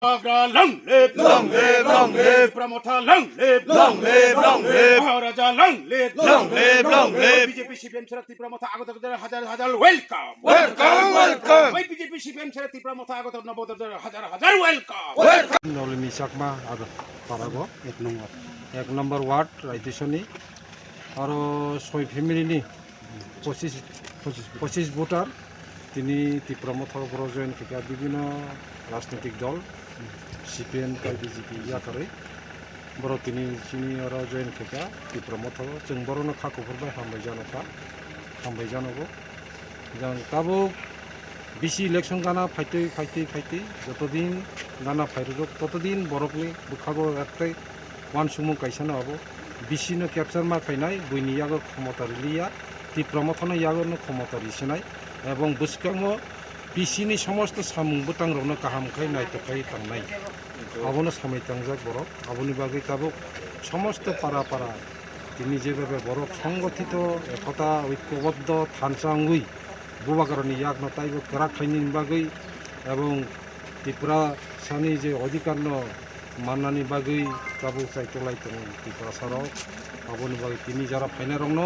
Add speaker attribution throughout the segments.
Speaker 1: Long live, long live, long live. Promoter, long live, long live, long live. Maharaja, long live, long live, long live. BJP CPM ছেড়ে ত্রিপুরা আগত হাজার হাজার welcome, welcome, welcome. ওই BJP CPM ছেড়ে ত্রিপুরা আগত নবদর হাজার হাজার ওয়েলকাম, ওয়েলকাম।
Speaker 2: নলিনী চাকমা আগত পারাব এক নম্বর ওয়ার্ড রাইতেশনি আৰু 6 ফ্যামিলিনি 25 ভোটার তিনি ত্রিপুরা মথার জয়েন থেকে বিভিন্ন রাজনৈতিক দল CPM BJP ইয়াকাरै बर' তিনি आरो जयन खेका ত্রিপুরা मथाव जों बर'नो खाखुफोरबाय हामबाय जानांगौ जों दाबो बिसि इलेक्शन गाना फाइटै जतदिन गाना फाइरक ततदिन बर'नि बुखागो एकटाइ वान सुमुं काइसानो हाबो बिसिनो कैप्चार मा फाइनाय बयनि यागो क्षमता रिलिया ত্রিপুরা मथानो यागोनो क्षमता रिसिनाय एवं बुस्काङो बिसिनि समस्त सामुंबो तांरावनो गाहामखाय नायथखाय थांनाय आबोनो सामै तांजाक बर' आबोनि बागै ताबो समस्त पारा তিনি যেভাবে বড় সংগঠিত একতা ঐক্যবদ্ধ থানসাঙ্গুই বুবাকারণী ইয়াক নতাইব কেরাখাইনি বাগৈ এবং ত্রিপুরা সানি যে অধিকারন মাননানি বাগৈ তাবো চাইতলাই দङ ত্রিপুরা সারাव आबोनि बागै তিনি যারা ফাইনাय रंन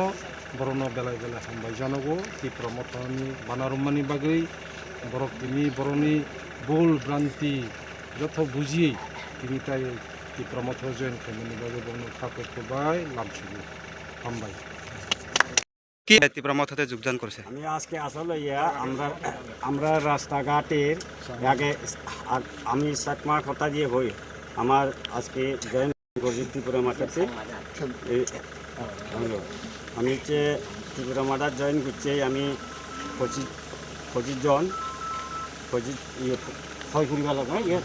Speaker 2: बर'नो बेलाय हामबाय जानांगौ ত্রিপুরা मथानि बानारुम्मानि बागै बर'क তিনি बर'नि भुल भ्रान्ति যত बुजियै তিনি তাই ত্রিপুরা मथाव जयन खालामनायनि बागै बर'नो खाखुरबाय लामसुगु हामबाय
Speaker 3: কি ত্রিপুরা মথাতে যোগদান করেছে
Speaker 4: আমি আজকে আসলে আমরা রাস্তাঘাটের আগে আমি চাকমার কথা দিয়ে হই আমার আজকে জয়েন করছি ত্রিপুরা মাঠাতে আমি হচ্ছে ত্রিপুরা মাঠার জয়েন করছি আমি 25 জন 6 পরিবার লাগে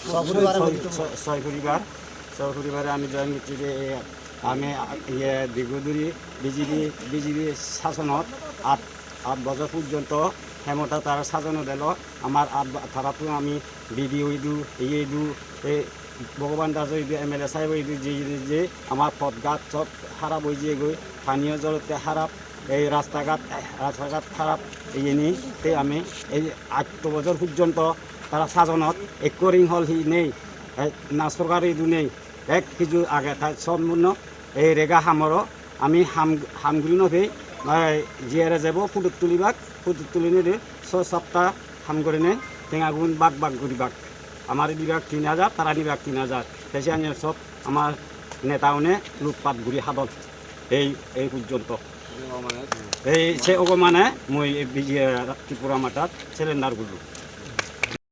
Speaker 4: 6 পরিবারে আমি জয়েন করছি যে আমি দীর্ঘদূরী বিজেপি শাসনত 8 বছর পর্যন্ত ক্ষমতা তারা শাসন দিল আমার তারাতো আমি বিডিও ইদু ভগবান দাস MLA সাহেব যে আমার পথঘাট সব খারাপ হয়ে যেয়ে গই পানীয় জলতে খারাপ এই রাস্তাঘাট খারাপ এই আমি এই 8 বছর পর্যন্ত তারা শাসনত এক রিং হল হি নেই না সরকারি ইদু নেই এক কিছু আগে তাই সম্পূর্ণ এই রেগা হামর আমি হামগুলি নথেই জিয়ারে যাব ফুটুত তুলি নিয়ে 6 সপ্তাহ হাম করে নেই টেঙাগুন বাগ গুড়ি বাগ আমার বিভাগ 3000 তারা বিভাগ 3000 তেসে আনি সব আমার নেতাওনে লুটপাট ঘুরি হাদল এই পর্যন্ত এই সে মানে মই ত্রিপুরা মাঠাত সিলিন্ডার গুলো